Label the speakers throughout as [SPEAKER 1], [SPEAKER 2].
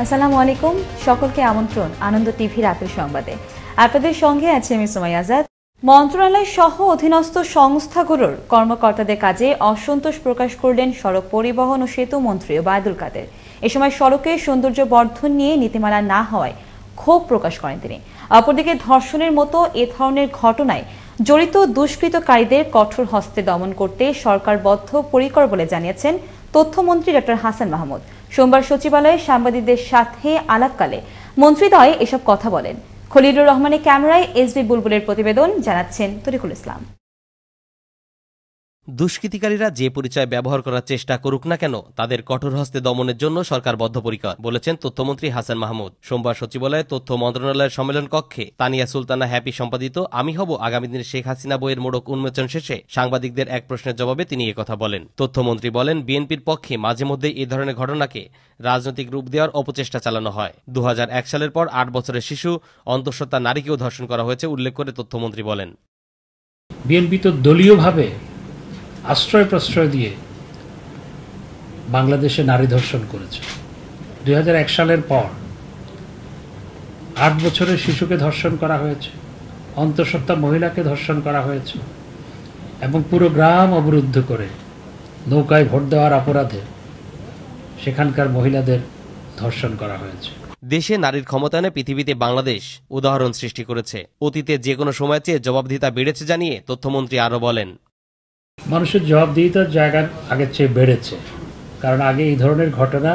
[SPEAKER 1] আসসালামু আলাইকুম, সকলকে আমন্ত্রণ আনন্দ টিভি রাতের সংবাদে। আপনাদের সঙ্গে আছে আমি সুমাইয়া আজাদ। মন্ত্রণালয় সহ অধীনস্থ সংস্থাগুলোর কর্মকর্তাদের কাজে অসন্তোষ প্রকাশ করলেন সড়ক পরিবহন ও সেতু মন্ত্রী ওবায়দুল কাদের। এ সময় সড়কের সৌন্দর্য বর্ধন নিয়ে নীতিমালা না হওয়ায় ক্ষোভ প্রকাশ করেন তিনি। অপরদিকে ধর্ষণের মতো এ ধরনের ঘটনায় জড়িত দুষ্কৃতকারীদের কঠোর হস্তে দমন করতে সরকার বদ্ধপরিকর বলে জানিয়েছেন তথ্যমন্ত্রী ডক্টর হাসান মাহমুদ। সোমবার সচিবালয়ে সাংবাদিকদের সাথে আলাপকালে মন্ত্রীদ্বয় এসব কথা বলেন। খলিলুর রহমানের ক্যামেরায় এসবি বুলবুলের প্রতিবেদন, জানাচ্ছেন তরিকুল ইসলাম।
[SPEAKER 2] দুষ্কৃতিকারীরা যে পরিচয় ব্যবহার করার চেষ্টা করুক না কেন, তাদের কঠোর হস্তে দমনের জন্য সরকার বদ্ধপরিকর বলেছেন তথ্যমন্ত্রী হাসান মাহমুদ। সোমবার সচিবালয়ে তথ্য মন্ত্রণালয়ের সম্মেলন কক্ষে তানিয়া সুলতানা হ্যাপি সম্পাদিত আমি হব আগামী দিনের শেখ হাসিনা বইয়ের মোড়ক উন্মোচন শেষে সাংবাদিকদের এক প্রশ্নের জবাবে তিনি একথা বলেন। তথ্যমন্ত্রী বলেন, বিএনপির পক্ষে মাঝে মধ্যেই এই ধরনের ঘটনাকে রাজনৈতিক রূপ দেওয়ার অপচেষ্টা চালানো হয়। 2001 সালের পর 8 বছরের শিশু অন্তঃসত্ত্বা নারীকেও ধর্ষণ করা হয়েছে উল্লেখ করে তথ্যমন্ত্রী বলেন,
[SPEAKER 3] বিএনপি তো দলীয়ভাবে আশ্রয় প্রশ্রয় দিয়ে বাংলাদেশে নারী ধর্ষণ করেছে। 2001 সালের পর 8 বছরের শিশুকে ধর্ষণ করা হয়েছে, অন্তঃসত্ত্বা মহিলাকে ধর্ষণ করা হয়েছে এবং পুরো গ্রাম অবরুদ্ধ করে নৌকায় ভোট দেওয়ার অপরাধে সেখানকার মহিলাদের ধর্ষণ করা হয়েছে।
[SPEAKER 2] দেশে নারীর ক্ষমতায়নে পৃথিবীতে বাংলাদেশ উদাহরণ সৃষ্টি করেছে। অতীতে যে কোনো সময় চেয়ে জবাবদিহিতা বেড়েছে জানিয়ে তথ্যমন্ত্রী আরও বলেন,
[SPEAKER 3] মানুষের জবাবদিহিতার জায়গা আগের চেয়ে বেড়েছে, কারণ আগে এই ধরনের ঘটনা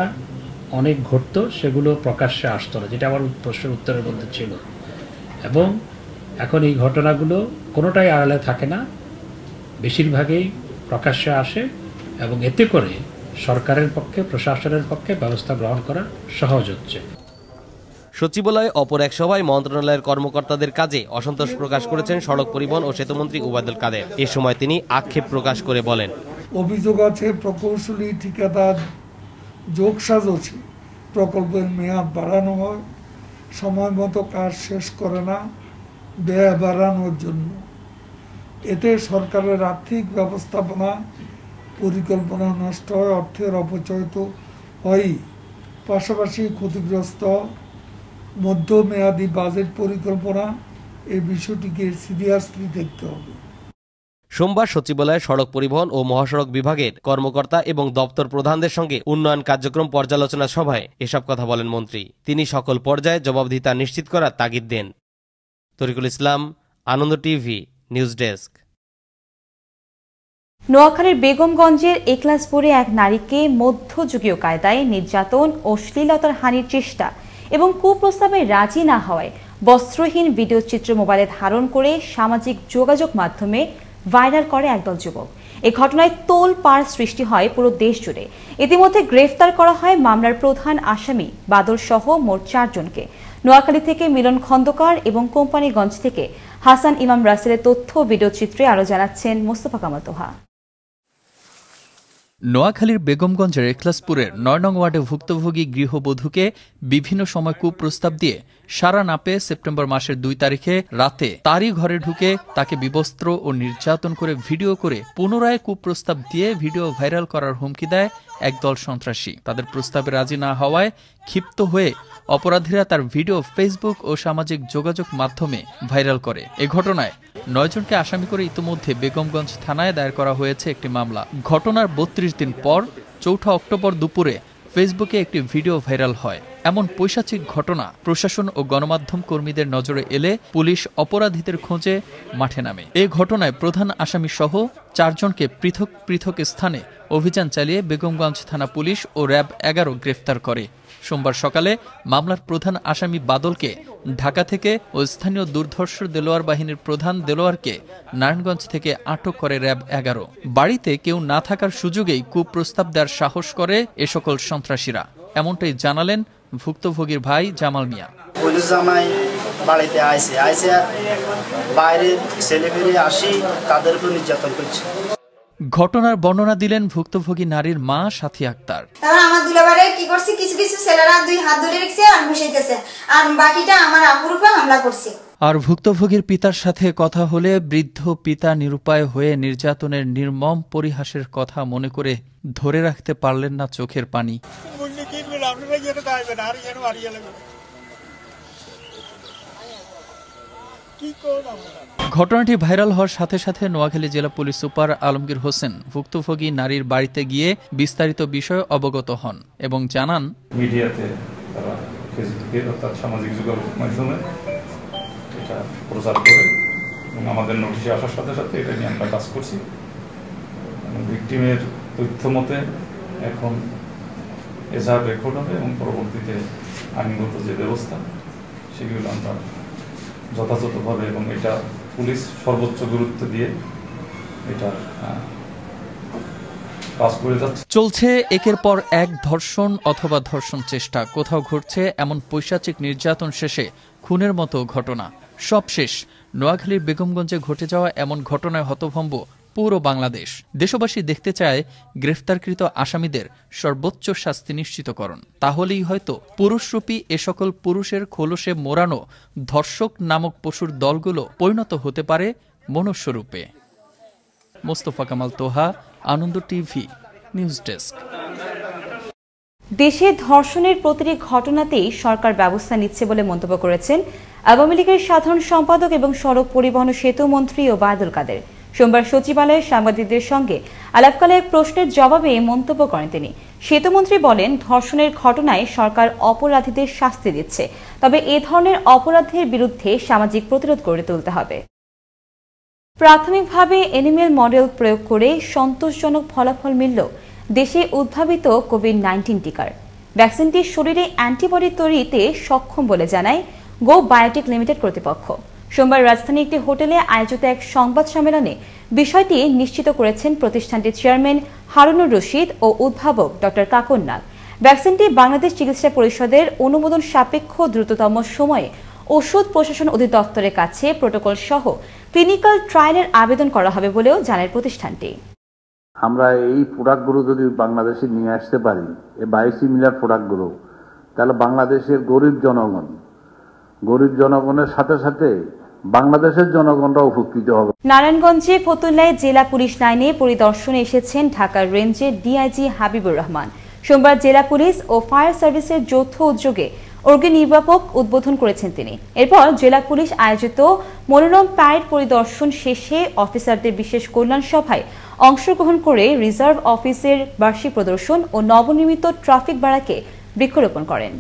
[SPEAKER 3] অনেক ঘটত, সেগুলো প্রকাশ্যে আসতো না, যেটা আমার প্রশ্নের উত্তরের মধ্যে ছিল। এবং এখন এই ঘটনাগুলো কোনোটাই আড়ালে থাকে না, বেশিরভাগই প্রকাশ্যে আসে এবং এতে করে সরকারের পক্ষে, প্রশাসনের পক্ষে ব্যবস্থা গ্রহণ করা সহজ হচ্ছে।
[SPEAKER 2] সচিবালয়ে অপর এক সভায় মন্ত্রণালয়ের কর্মকর্তাদের কাজে অসন্তোষ প্রকাশ করেছেন সড়ক পরিবহন ও সেতুমন্ত্রী ওবায়দুল কাদের। এ সময় তিনি আক্ষেপ প্রকাশ করে বলেন,
[SPEAKER 4] অভিযোগ আছে প্রকৌশলী ঠিকাদার যোগসাজশী প্রকল্পের মেয়াদ বাড়ানো হয়, সময় মতো কাজ শেষ করে না, ব্যয় বাড়ানোর জন্য। এতে সরকারের আর্থিক ব্যবস্থাপনা পরিকল্পনা নষ্ট হয়, অর্থের অপচয় তো হয়ই, পাশাপাশি ক্ষতিগ্রস্ত মধ্যমেয়াদী বাজেট পরিকল্পনা, এই বিষয়টিকে সিরিয়াসলি দেখতে হবে।
[SPEAKER 2] সোমবার সচিবালয়ে সড়ক পরিবহন ও মহাসড়ক বিভাগের কর্মকর্তা এবং দপ্তর প্রধানদের সঙ্গে উন্নয়ন কার্যক্রম পর্যালোচনা সভায় এসব কথা বলেন মন্ত্রী। তিনি সকল পর্যায়ে জবাবদিহিতা নিশ্চিত করার তাগিদ দেন। তরিকুল ইসলাম, আনন্দ টিভি, নিউজ ডেস্ক।
[SPEAKER 1] নোয়াখালীর বেগমগঞ্জের একলাসপুরে এক নারীকে মধ্যযুগীয় কায়দায় নির্যাতন ও শ্লীলতার হানির চেষ্টা এবং কুপ্রস্তাবে রাজি না হওয়ায় বস্ত্রহীন ভিডিও চিত্র মোবাইলে ধারণ করে সামাজিক যোগাযোগ মাধ্যমে ভাইরাল করে একদল যুবক। এই ঘটনায় তোলপাড় সৃষ্টি হয় পুরো দেশ জুড়ে। ইতিমধ্যে গ্রেফতার করা হয় মামলার প্রধান আসামি বাদল সহ মোট 4 জনকে। নোয়াখালী থেকে মিলন খন্দকার এবং কোম্পানিগঞ্জ থেকে হাসান ইমাম রাসেলের তথ্য ভিডিও চিত্রে আরো জানাচ্ছেন মোস্তফা কামাল তোহা।
[SPEAKER 5] নোয়াখালীর বেগমগঞ্জের একলাসপুরের 9 নং ওয়ার্ডে ভুক্তভোগী গৃহবধূকে বিভিন্ন সময় কুপ্রস্তাব দিয়ে সাড়া না পেয়ে সেপ্টেম্বর মাসের 2 তারিখে রাতে তারই ঘরে ঢুকে তাকে বিবস্ত্র ও নির্যাতন করে ভিডিও করে পুনরায় কুপ্রস্তাব দিয়ে ভিডিও ভাইরাল করার হুমকি দেয় একদল সন্ত্রাসী। তাদের প্রস্তাবে রাজি না হওয়ায় ক্ষিপ্ত হয়ে অপরাধীরা তার ভিডিও ফেসবুক ও সামাজিক যোগাযোগ মাধ্যমে ভাইরাল করে। এ ঘটনায় 9 জনকে আসামি করে ইতিমধ্যে বেগমগঞ্জ থানায় দায়ের করা হয়েছে একটি মামলা। ঘটনার 32 দিন পর 4 অক্টোবর দুপুরে ফেসবুকে একটি ভিডিও ভাইরাল হয়। এমন পৈশাচিক ঘটনা প্রশাসন ও গণমাধ্যম কর্মীদের নজরে এলে পুলিশ অপরাধীদের খোঁজে মাঠে নামে। এ ঘটনায় প্রধান আসামি সহ 4 জনকে পৃথক পৃথক স্থানে অভিযান চালিয়ে বেগমগঞ্জ থানা পুলিশ ও র্যাব 11 গ্রেফতার করে। সোমবার সকালে মামলার প্রধান আসামি বাদলকে ঢাকা থেকে ও স্থানীয় দুর্ধর্ষ দেলোয়ার বাহিনীর প্রধান দেলোয়ারকে নারায়ণগঞ্জ থেকে আটক করে র্যাব 11। বাড়িতে কেউ না থাকার সুযোগেই কুপ্রস্তাব দেওয়ার সাহস করে এ সকল সন্ত্রাসীরা, এমনটাই জানালেন ভুক্তভোগীর ভাই জামাল মিয়া।
[SPEAKER 6] পুলিশ জামাই বাড়িতে আইসে বাইরে ছেলেমেয়ে আসি তাদেরকে নির্যাতন করছে।
[SPEAKER 5] ঘটনার বর্ণনা দিলেন ভুক্তভোগী নারীর মা সাথী আক্তার।
[SPEAKER 7] আমার দুলাবারে কি করছে, কিছু কিছু ছেলেরা 2 হাত ধরে রেখেছে আর বসাইতেছে, আর বাকিটা আমার আপুর উপর হামলা করছে।
[SPEAKER 5] আর ভুক্তভোগীর পিতার সাথে কথা হলে বৃদ্ধ পিতা নিরুপায় হয়ে নির্যাতনের নির্মম পরিহাসের কথা মনে করে ধরে রাখতে পারলেন না চোখের পানি। ঘটনাটি ভাইরাল হওয়ার সাথে সাথে নোয়াখালী জেলা পুলিশ সুপার আলমগীর হোসেন ভুক্তভোগী নারীর বাড়িতে গিয়ে বিস্তারিত বিষয়ে অবগত হন এবং জানান,
[SPEAKER 8] মিডিয়াতে তারা ফেসবুকে অর্থাৎ সামাজিক যোগাযোগ মাধ্যমে এটা প্রচার করে এবং আমাদের নোটিশে আসার সাথে সাথে এটা নিয়ে আমরা কাজ করছি। ভিকটিমের তথ্য মতে এখন এজাহার রেকর্ড হবে এবং পরবর্তীতে আইনগত যে ব্যবস্থা সেগুলো আমরা যথাযথভাবে এবং এটা পুলিশ সর্বোচ্চ গুরুত্ব দিয়ে এটা কাজ করে যাচ্ছে।
[SPEAKER 5] চলছে একের পর এক ধর্ষণ অথবা ধর্ষণ চেষ্টা, কোথাও ঘটছে এমন পৈশাচিক নির্যাতন, শেষে খুনের মতো ঘটনা। সব শেষ নোয়াখালীর বেগমগঞ্জে ঘটে যাওয়া এমন ঘটনায় হতভম্ব পুরো বাংলাদেশ। দেশবাসী দেখতে চায় গ্রেফতারকৃত আসামিদের সর্বোচ্চ শাস্তি নিশ্চিতকরণ। তাহলেই হয়তো পুরুষরূপী এ সকল পুরুষের খোলসে মোড়ানো ধর্ষক নামক পশুর দলগুলো পরিণত হতে পারে মনুষ্যরূপে। মোস্তফা কামাল তোহা, আনন্দ টিভি, নিউজ ডেস্ক।
[SPEAKER 1] দেশে ধর্ষণের প্রতিটি ঘটনাতেই সরকার ব্যবস্থা নিচ্ছে বলে মন্তব্য করেছেন আওয়ামী লীগের সাধারণ সম্পাদক এবং সড়ক পরিবহন ও সেতু মন্ত্রী ওবায়দুল কাদের। সোমবার সচিবালয়ে সাংবাদিকদের সঙ্গে আলাপকালে এক প্রশ্নের জবাবে মন্তব্য করেন তিনি। সেতুমন্ত্রী বলেন, ধর্ষণের ঘটনায় সরকার অপরাধীদের শাস্তি দিচ্ছে, তবে এ ধরনের অপরাধের বিরুদ্ধে সামাজিক প্রতিরোধ গড়ে তুলতে হবে। প্রাথমিকভাবে এনিমেল মডেল প্রয়োগ করে সন্তোষজনক ফলাফল মিলল দেশে উদ্ভাবিত কোভিড-19 টিকার। ভ্যাকসিনটি শরীরে অ্যান্টিবডি তৈরিতে সক্ষম বলে জানায় গো বায়োটেক লিমিটেড কর্তৃপক্ষ। সোমবার রাজধানীর একটি হোটেলে আয়োজিত এক সংবাদ সম্মেলনে বিষয়টি নিশ্চিত করেছেন প্রতিষ্ঠানটির চেয়ারম্যান হারুনুর রশিদ ও উদ্ভাবক ডক্টর কাকন নাগ। ভ্যাকসিনটি বাংলাদেশ চিকিৎসা পরিষদের অনুমোদন সাপেক্ষ দ্রুততম সময়ে ওষুধ প্রশাসন অধিদপ্তরের কাছে প্রোটোকল সহ ক্লিনিক্যাল ট্রায়ালের আবেদন করা হবে বলেও জানায় প্রতিষ্ঠানটি।
[SPEAKER 9] আমরা এই প্রোডাক্টগুলো যদি বাংলাদেশে নিয়ে আসতে পারি, এই বায়োসিমিলার প্রোডাক্টগুলো, তাহলে বাংলাদেশের গরিব জনগণের সাথে সাথে বাংলাদেশের জনগণরা উপকৃত হবে।
[SPEAKER 1] নারায়ণগঞ্জে ফতুল্লায় জেলা পুলিশ লাইনে পরিদর্শনে এসেছেন ঢাকা রেঞ্জের ডিআইজি হাবিবুর রহমান। সোমবার জেলা পুলিশ ও ফায়ার সার্ভিসের যৌথ উদ্যোগে অগ্নিনির্বাপক উদ্বোধন করেছেন তিনি। এরপর জেলা পুলিশ আয়োজিত মনোরম প্যারেড পরিদর্শন শেষে অফিসারদের বিশেষ কল্যাণ সভায় অংশগ্রহণ করে রিজার্ভ অফিসের বার্ষিক প্রদর্শন ও নবনির্মিত ট্রাফিক বাড়াকে বৃক্ষরোপণ করেন।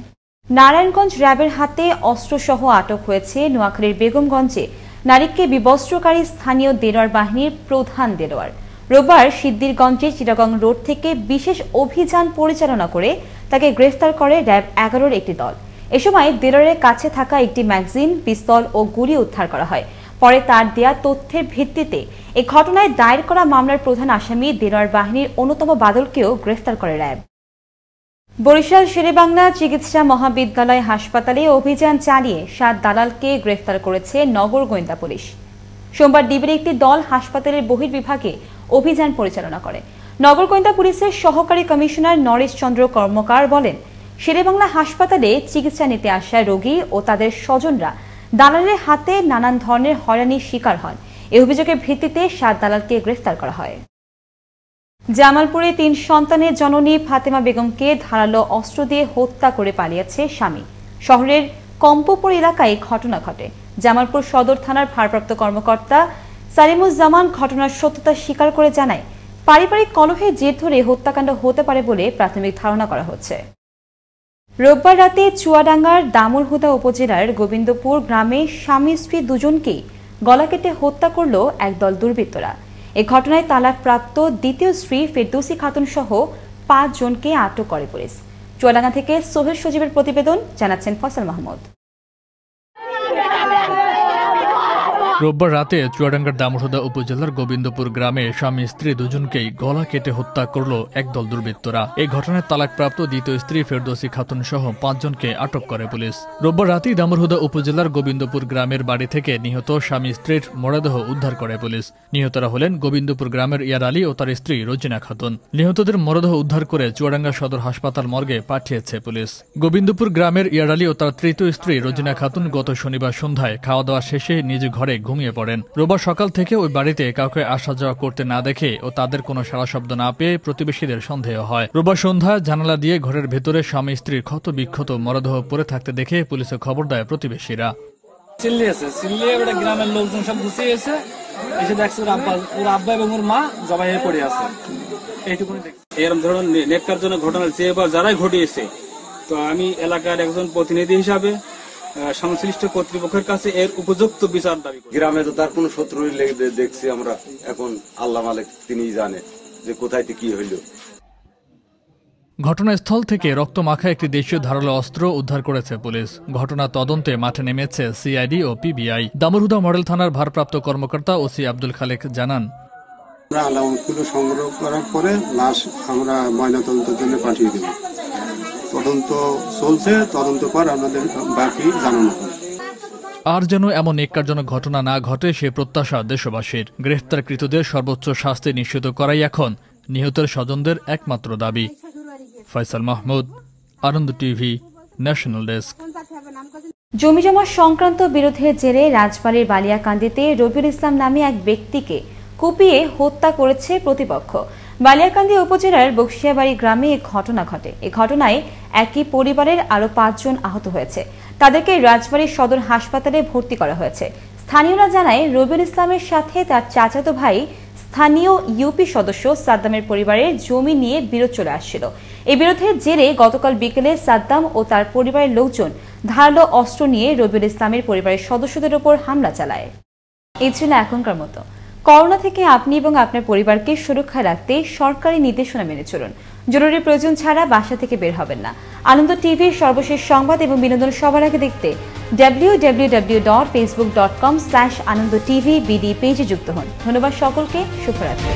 [SPEAKER 1] নারায়ণগঞ্জ র্যাবের হাতে অস্ত্রসহ আটক হয়েছে নোয়াখালীর বেগমগঞ্জে নারীকে বিবস্ত্রকারী স্থানীয় দেলোয়ার বাহিনীর প্রধান দেলোয়ার। রোববার সিদ্দিরগঞ্জে চিটাগং রোড থেকে বিশেষ অভিযান পরিচালনা করে তাকে গ্রেফতার করে র্যাব 11-র একটি দল। এ সময় দেলোয়ারের কাছে থাকা একটি ম্যাগাজিন, পিস্তল ও গুলি উদ্ধার করা হয়। পরে তার দেয়া তথ্যের ভিত্তিতে এই ঘটনায় দায়ের করা মামলার প্রধান আসামি দেলোয়ার বাহিনীর অন্যতম বাদলকেও গ্রেফতার করে র্যাব। বরিশাল শেরেবাংলা চিকিৎসা মহাবিদ্যালয় হাসপাতালে অভিযান চালিয়ে 7 দালালকে গ্রেফতার করেছে নগর গোয়েন্দা পুলিশ। সোমবার ডিবির একটি দল হাসপাতালের বহির্বিভাগে অভিযান পরিচালনা করে। নগর গোয়েন্দা পুলিশের সহকারী কমিশনার নরেশ চন্দ্র কর্মকার বলেন, শেরেবাংলা হাসপাতালে চিকিৎসা নিতে আসা রোগী ও তাদের স্বজনরা দালালের হাতে নানান ধরনের হয়রানির শিকার হন। এই অভিযোগের ভিত্তিতে 7 দালালকে গ্রেফতার করা হয়। জামালপুরে 3 সন্তানের জননী ফাতেমা বেগমকে ধারালো অস্ত্র দিয়ে হত্যা করে পালিয়েছে স্বামী। শহরের কম্পপুর এলাকায় ঘটনা ঘটে। জামালপুর সদর থানার ভারপ্রাপ্ত কর্মকর্তা সালিমুজ্জামান ঘটনার সত্যতা স্বীকার করে জানায়, পারিবারিক কলহের জের ধরে হত্যাকাণ্ড হতে পারে বলে প্রাথমিক ধারণা করা হচ্ছে। রোববার রাতে চুয়াডাঙ্গার দামুড়হুদা উপজেলার গোবিন্দপুর গ্রামে স্বামী স্ত্রী দুজনকেই গলা কেটে হত্যা করল একদল দুর্বৃত্তরা। এ ঘটনায় তালাকপ্রাপ্ত দ্বিতীয় স্ত্রী ফেরদৌসী খাতুন সহ 5 জনকে আটক করে পুলিশ। চুয়াডাঙ্গা থেকে সোহেল সজীবের প্রতিবেদন, জানাচ্ছেন ফয়সাল মাহমুদ।
[SPEAKER 10] রোববার রাতে চুয়াডাঙ্গার দামুড়হুদা উপজেলার গোবিন্দপুর গ্রামে স্বামী স্ত্রী দুজনকেই গলা কেটে হত্যা করল একদল দুর্বৃত্তরা। এই ঘটনায় তালাকপ্রাপ্ত দ্বিতীয় স্ত্রী ফেরদৌসী খাতুন সহ 5 জনকে আটক করে পুলিশ। রোববার রাতেই দামুড়হুদা উপজেলার গোবিন্দপুর গ্রামের বাড়ি থেকে নিহত স্বামী স্ত্রীর মরদেহ উদ্ধার করে পুলিশ। নিহতরা হলেন গোবিন্দপুর গ্রামের ইয়ার আলী ও তার স্ত্রী রোজিনা খাতুন। নিহতদের মরদেহ উদ্ধার করে চুয়াডাঙ্গা সদর হাসপাতাল মর্গে পাঠিয়েছে পুলিশ। গোবিন্দপুর গ্রামের ইয়ার আলী ও তার তৃতীয় স্ত্রী রোজিনা খাতুন গত শনিবার সন্ধ্যায় খাওয়া দাওয়া শেষে নিজ ঘরে ঘুমিয়ে পড়েন। রোববার সকাল থেকে ওই বাড়িতে কাউকে আসা যাওয়া করতে না দেখে ও তাদের কোনো সাড়া শব্দ না পেয়ে প্রতিবেশীদের সন্দেহ হয়। রোববার সন্ধ্যায় জানালা দিয়ে ঘরের ভেতরে স্বামী স্ত্রীর ক্ষত বিক্ষত মরদেহ পড়ে থাকতে দেখে পুলিশে খবর দেয় প্রতিবেশীরা।
[SPEAKER 11] চিল্লিয়ে গ্রামের লোকজন সব গুছিয়ে এসে দেখছে ওর আব্বা এবং ওর মা জবাই হয়ে পড়ে আছে। এইটুকুনি দেখছি। এরকম ধরনের নেককারজনক ঘটনা যারাই ঘটিয়েছে, তো আমি এলাকার একজন প্রতিনিধি হিসাবে সংশ্লিষ্ট কর্তৃপক্ষের কাছে এর উপযুক্ত বিচার দাবি করি।
[SPEAKER 12] গ্রামে তো তার কোনো শত্রুই দেখছি আমরা, এখন আল্লাহ মালিক তিনিই জানে যে কোথায় কি হইল।
[SPEAKER 10] ঘটনাস্থল থেকে রক্তমাখা একটি দেশীয় ধারালো অস্ত্র উদ্ধার করেছে পুলিশ। ঘটনা তদন্তে মাঠে নেমেছে সিআইডি ও পিবিআই। দামুরহুদা মডেল থানার ভারপ্রাপ্ত কর্মকর্তা ওসি আব্দুল খালেক জানান,
[SPEAKER 13] আমরা আলামতগুলো সংগ্রহ করার পরে লাশ আমরা ময়নাতদন্তের জন্য পাঠিয়ে দেব। তদন্ত চলছে, তদন্ত পর আমাদের বাকি জানানো হবে।
[SPEAKER 10] আর যেন এমন নেককারজনক ঘটনা না ঘটে সে প্রত্যাশা দেশবাসীর। গ্রেফতারকৃতদের সর্বোচ্চ শাস্তি নিশ্চিত করাই এখন নিহতের স্বজনদের একমাত্র দাবি। ফয়সাল মাহমুদ, আনন্দ টিভি, ন্যাশনাল ডেস্ক।
[SPEAKER 1] জমিজমা সংক্রান্ত বিরোধের জেরে রাজবাড়ীর বালিয়াকান্দিতে রবিউল ইসলাম নামে এক ব্যক্তিকে কুপিয়ে হত্যা করেছে প্রতিপক্ষ। বালিয়াকান্দি উপজেলার বক্সিয়াবাড়ি গ্রামে এই ঘটনা ঘটে। এই ঘটনায় একই পরিবারের আরো 5 জন আহত হয়েছে। তাদেরকে রাজবাড়ীর সদর হাসপাতালে ভর্তি করা হয়েছে। স্থানীয়রা জানায়, রবিউল ইসলামের সাথে তার চাচাতো ভাই স্থানীয় ইউপি সদস্য সাদ্দামের পরিবারের জমি নিয়ে বিরোধ চলে আসছিল। এই বিরোধের জেরে গতকাল বিকেলে সাদ্দাম ও তার পরিবারের লোকজন ধারালো অস্ত্র নিয়ে রবিউল ইসলামের পরিবারের সদস্যদের উপর হামলা চালায়। এই ছিল এখনকার মতো। করোনা থেকে আপনি এবং আপনার পরিবারকে সুরক্ষা রাখতে সরকারি নির্দেশনা মেনে চলুন। জরুরি প্রয়োজন ছাড়া বাসা থেকে বের হবেন না। আনন্দ টিভির সর্বশেষ সংবাদ এবং বিনোদন সবার আগে দেখতে www.facebook.com/anandotv BD পেজে যুক্ত হন। ধন্যবাদ সকলকে, শুভরাত্রি।